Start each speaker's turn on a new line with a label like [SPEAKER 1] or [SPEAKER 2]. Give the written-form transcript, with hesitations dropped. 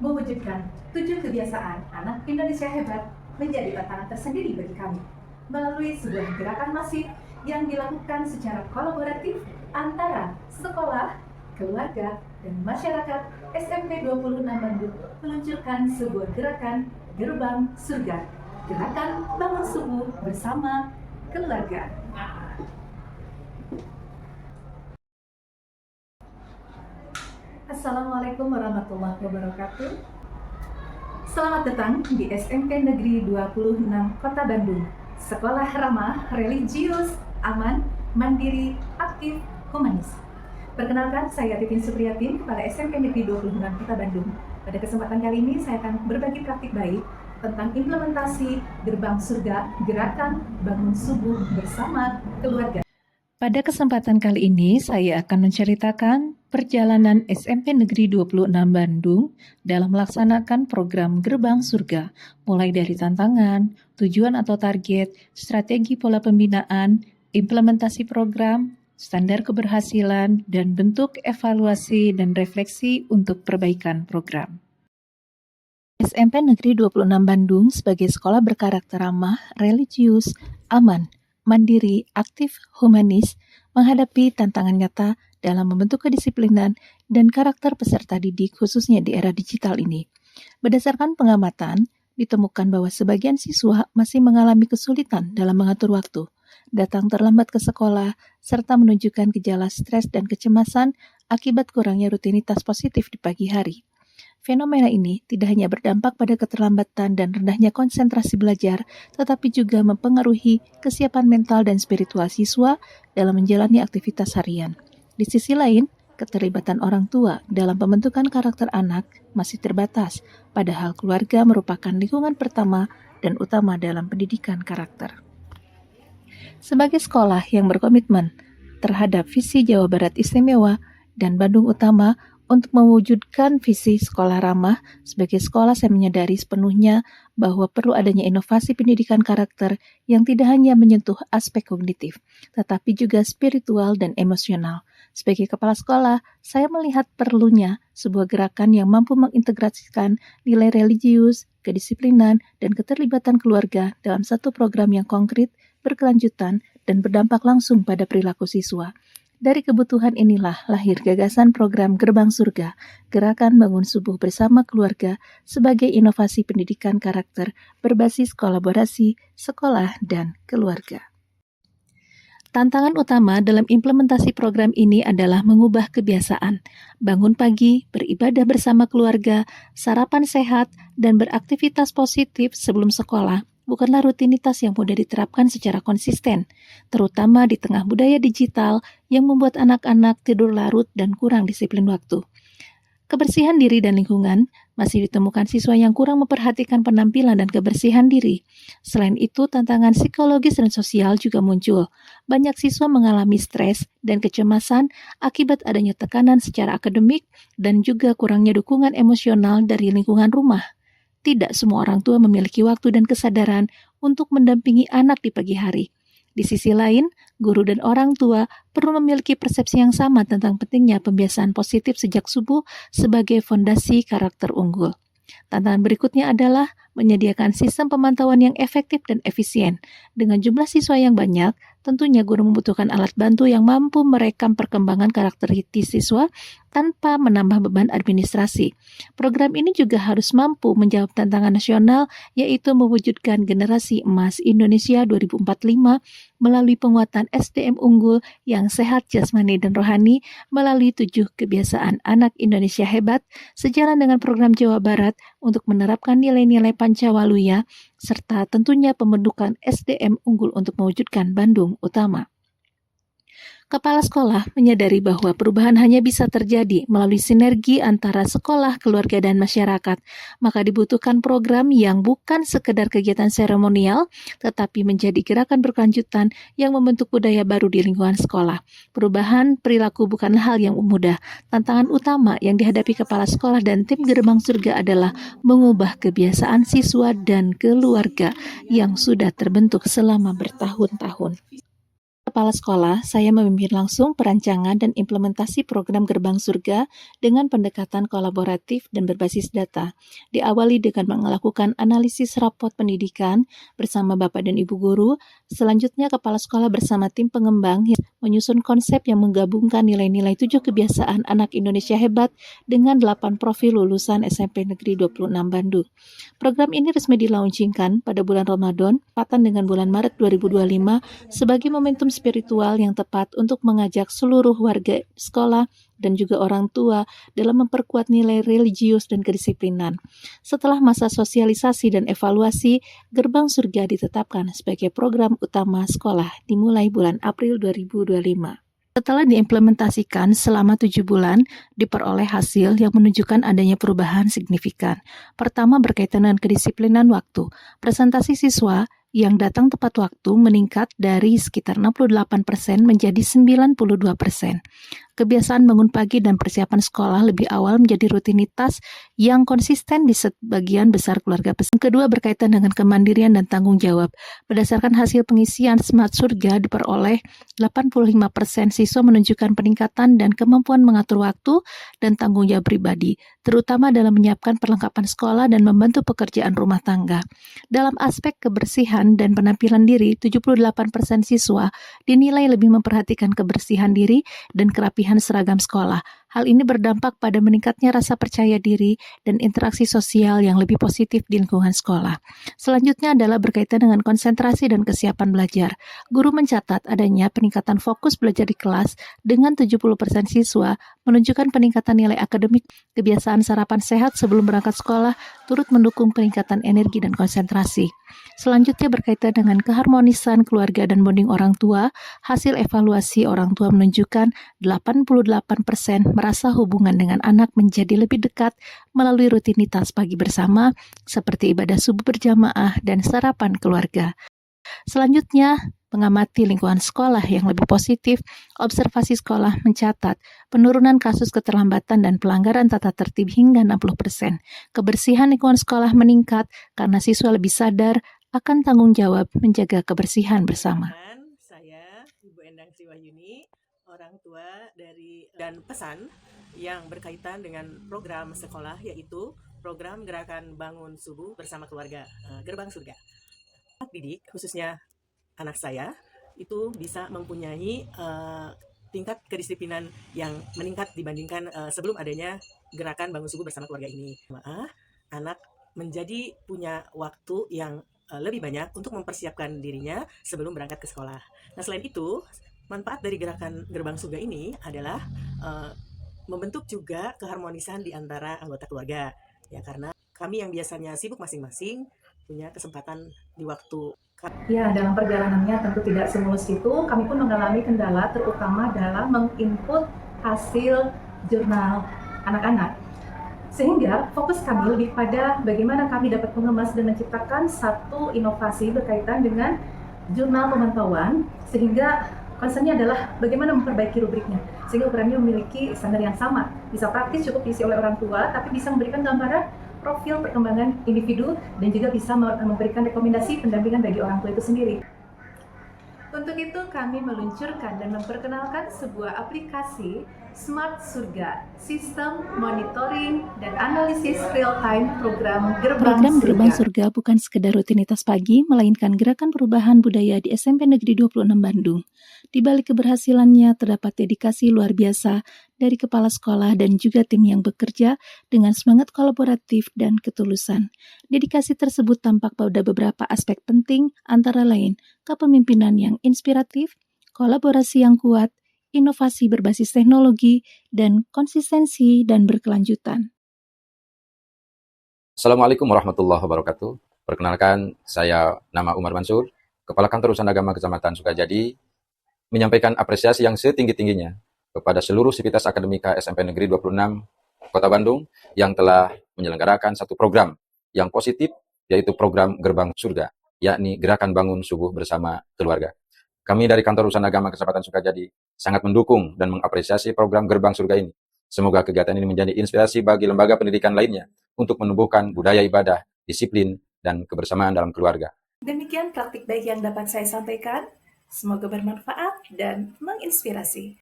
[SPEAKER 1] Mewujudkan 7 kebiasaan anak Indonesia hebat menjadi tantangan tersendiri bagi kami. Melalui sebuah gerakan masif yang dilakukan secara kolaboratif antara sekolah, keluarga, dan masyarakat, SMP 26 Bandung meluncurkan sebuah gerakan Gerbang Surga. Gerakan bangun subuh bersama keluarga. Assalamualaikum warahmatullahi wabarakatuh. Selamat datang di SMP Negeri 26 Kota Bandung. Sekolah ramah, religius, aman, mandiri, aktif, humanis. Perkenalkan, saya Titin Supriyatin, Kepala SMP Negeri 26 Kota Bandung. Pada kesempatan kali ini saya akan berbagi praktik baik tentang implementasi Gerbang Surga, gerakan bangun subuh bersama keluarga. Pada kesempatan kali ini, saya akan menceritakan perjalanan SMP Negeri 26 Bandung dalam melaksanakan program Gerbang Surga, mulai dari tantangan, tujuan atau target, strategi pola pembinaan, implementasi program, standar keberhasilan, dan bentuk evaluasi dan refleksi untuk perbaikan program. SMP Negeri 26 Bandung sebagai sekolah berkarakter ramah, religius, aman, mandiri, aktif, humanis, menghadapi tantangan nyata dalam membentuk kedisiplinan dan karakter peserta didik khususnya di era digital ini. Berdasarkan pengamatan, ditemukan bahwa sebagian siswa masih mengalami kesulitan dalam mengatur waktu, datang terlambat ke sekolah, serta menunjukkan gejala stres dan kecemasan akibat kurangnya rutinitas positif di pagi hari. Fenomena ini tidak hanya berdampak pada keterlambatan dan rendahnya konsentrasi belajar, tetapi juga mempengaruhi kesiapan mental dan spiritual siswa dalam menjalani aktivitas harian. Di sisi lain, keterlibatan orang tua dalam pembentukan karakter anak masih terbatas, padahal keluarga merupakan lingkungan pertama dan utama dalam pendidikan karakter. Sebagai sekolah yang berkomitmen terhadap visi Jawa Barat Istimewa dan Bandung Utama, untuk mewujudkan visi sekolah ramah, sebagai sekolah saya menyadari sepenuhnya bahwa perlu adanya inovasi pendidikan karakter yang tidak hanya menyentuh aspek kognitif, tetapi juga spiritual dan emosional. Sebagai kepala sekolah, saya melihat perlunya sebuah gerakan yang mampu mengintegrasikan nilai religius, kedisiplinan, dan keterlibatan keluarga dalam satu program yang konkret, berkelanjutan, dan berdampak langsung pada perilaku siswa. Dari kebutuhan inilah lahir gagasan program Gerbang Surga, gerakan bangun subuh bersama keluarga sebagai inovasi pendidikan karakter berbasis kolaborasi sekolah dan keluarga. Tantangan utama dalam implementasi program ini adalah mengubah kebiasaan, bangun pagi, beribadah bersama keluarga, sarapan sehat, dan beraktivitas positif sebelum sekolah bukanlah rutinitas yang mudah diterapkan secara konsisten, terutama di tengah budaya digital yang membuat anak-anak tidur larut dan kurang disiplin waktu. Kebersihan diri dan lingkungan masih ditemukan siswa yang kurang memperhatikan penampilan dan kebersihan diri. Selain itu, tantangan psikologis dan sosial juga muncul. Banyak siswa mengalami stres dan kecemasan akibat adanya tekanan secara akademik dan juga kurangnya dukungan emosional dari lingkungan rumah. Tidak semua orang tua memiliki waktu dan kesadaran untuk mendampingi anak di pagi hari. Di sisi lain, guru dan orang tua perlu memiliki persepsi yang sama tentang pentingnya pembiasaan positif sejak subuh sebagai fondasi karakter unggul. Tantangan berikutnya adalah menyediakan sistem pemantauan yang efektif dan efisien. Dengan jumlah siswa yang banyak, tentunya guru membutuhkan alat bantu yang mampu merekam perkembangan karakteristik siswa tanpa menambah beban administrasi. Program ini juga harus mampu menjawab tantangan nasional, yaitu mewujudkan generasi emas Indonesia 2045 melalui penguatan SDM unggul yang sehat jasmani dan rohani melalui 7 kebiasaan anak Indonesia hebat, sejalan dengan program Jawa Barat untuk menerapkan nilai-nilai Pancawaluya, serta tentunya pembentukan SDM unggul untuk mewujudkan Bandung Utama. Kepala sekolah menyadari bahwa perubahan hanya bisa terjadi melalui sinergi antara sekolah, keluarga, dan masyarakat. Maka dibutuhkan program yang bukan sekedar kegiatan seremonial, tetapi menjadi gerakan berkelanjutan yang membentuk budaya baru di lingkungan sekolah. Perubahan perilaku bukanlah hal yang mudah. Tantangan utama yang dihadapi kepala sekolah dan tim Gerbang Surga adalah mengubah kebiasaan siswa dan keluarga yang sudah terbentuk selama bertahun-tahun. kepala sekolah, saya memimpin langsung perancangan dan implementasi program Gerbang Surga dengan pendekatan kolaboratif dan berbasis data. Diawali dengan melakukan analisis rapot pendidikan bersama Bapak dan Ibu guru. Selanjutnya, kepala sekolah bersama tim pengembang yang menyusun konsep yang menggabungkan nilai-nilai 7 kebiasaan anak Indonesia hebat dengan 8 profil lulusan SMP Negeri 26 Bandung. Program ini resmi dilaunchingkan pada bulan Ramadan, tepatan dengan bulan Maret 2025, sebagai momentum spiritual yang tepat untuk mengajak seluruh warga sekolah dan juga orang tua dalam memperkuat nilai religius dan kedisiplinan. Setelah masa sosialisasi dan evaluasi, Gerbang Surga ditetapkan sebagai program utama sekolah dimulai bulan April 2025. Setelah diimplementasikan selama 7 bulan, diperoleh hasil yang menunjukkan adanya perubahan signifikan. Pertama, berkaitan dengan kedisiplinan waktu. Presentasi siswa yang datang tepat waktu meningkat dari sekitar 68% menjadi 92%. Kebiasaan bangun pagi dan persiapan sekolah lebih awal menjadi rutinitas yang konsisten di sebagian besar keluarga peserta. Kedua, berkaitan dengan kemandirian dan tanggung jawab. Berdasarkan hasil pengisian Smart Surga diperoleh 85% siswa menunjukkan peningkatan dan kemampuan mengatur waktu dan tanggung jawab pribadi, terutama dalam menyiapkan perlengkapan sekolah dan membantu pekerjaan rumah tangga. Dalam aspek kebersihan dan penampilan diri, 78% siswa dinilai lebih memperhatikan kebersihan diri dan kerapihan seragam sekolah. Hal ini berdampak pada meningkatnya rasa percaya diri dan interaksi sosial yang lebih positif di lingkungan sekolah. Selanjutnya adalah berkaitan dengan konsentrasi dan kesiapan belajar. Guru mencatat adanya peningkatan fokus belajar di kelas dengan 70% siswa menunjukkan peningkatan nilai akademik. Kebiasaan sarapan sehat sebelum berangkat sekolah turut mendukung peningkatan energi dan konsentrasi. Selanjutnya berkaitan dengan keharmonisan keluarga dan bonding orang tua. Hasil evaluasi orang tua menunjukkan 88% merasa hubungan dengan anak menjadi lebih dekat melalui rutinitas pagi bersama seperti ibadah subuh berjamaah dan sarapan keluarga. Selanjutnya, mengamati lingkungan sekolah yang lebih positif. Observasi sekolah mencatat penurunan kasus keterlambatan dan pelanggaran tata tertib hingga 60%. Kebersihan lingkungan sekolah meningkat karena siswa lebih sadar akan tanggung jawab menjaga kebersihan bersama.
[SPEAKER 2] Saya, Ibu Endang Sriwahyuni, orang tua dari dan pesan yang berkaitan dengan program sekolah, yaitu program Gerakan Bangun Subuh Bersama Keluarga, Gerbang Surga. Didik, khususnya anak saya, itu bisa mempunyai tingkat kedisiplinan yang meningkat dibandingkan sebelum adanya Gerakan Bangun Subuh Bersama Keluarga ini. Anak menjadi punya waktu yang lebih banyak untuk mempersiapkan dirinya sebelum berangkat ke sekolah. Nah, selain itu, manfaat dari Gerakan Gerbang Surga ini adalah membentuk juga keharmonisan di antara anggota keluarga. Ya, karena kami yang biasanya sibuk masing-masing punya kesempatan di waktu.
[SPEAKER 1] Ya, dalam perjalanannya tentu tidak semulus itu. Kami pun mengalami kendala terutama dalam menginput hasil jurnal anak-anak. Sehingga fokus kami lebih pada bagaimana kami dapat mengemas dan menciptakan satu inovasi berkaitan dengan jurnal pemantauan, sehingga concernnya adalah bagaimana memperbaiki rubriknya sehingga ukurannya memiliki standar yang sama, bisa praktis, cukup diisi oleh orang tua, tapi bisa memberikan gambaran profil perkembangan individu dan juga bisa memberikan rekomendasi pendampingan bagi orang tua itu sendiri. Untuk itu kami meluncurkan dan memperkenalkan sebuah aplikasi Smart Surga, sistem monitoring dan analisis real-time program Gerbang Surga bukan sekedar rutinitas pagi, melainkan gerakan perubahan budaya di SMP Negeri 26 Bandung. Di balik keberhasilannya terdapat dedikasi luar biasa dari kepala sekolah dan juga tim yang bekerja dengan semangat kolaboratif dan ketulusan. Dedikasi tersebut tampak pada beberapa aspek penting, antara lain kepemimpinan yang inspiratif, kolaborasi yang kuat, inovasi berbasis teknologi, dan konsistensi dan berkelanjutan.
[SPEAKER 3] Assalamualaikum warahmatullahi wabarakatuh. Perkenalkan, saya nama Umar Mansur, Kepala Kantor Urusan Agama Kecamatan Sukajadi, menyampaikan apresiasi yang setinggi-tingginya kepada seluruh sivitas akademika SMP Negeri 26 Kota Bandung yang telah menyelenggarakan satu program yang positif, yaitu program Gerbang Surga, yakni Gerakan Bangun Subuh Bersama Keluarga. Kami dari Kantor Urusan Agama Kecamatan Sukajadi sangat mendukung dan mengapresiasi program Gerbang Surga ini. Semoga kegiatan ini menjadi inspirasi bagi lembaga pendidikan lainnya untuk menumbuhkan budaya ibadah, disiplin, dan kebersamaan dalam keluarga.
[SPEAKER 1] Demikian praktik baik yang dapat saya sampaikan. Semoga bermanfaat dan menginspirasi.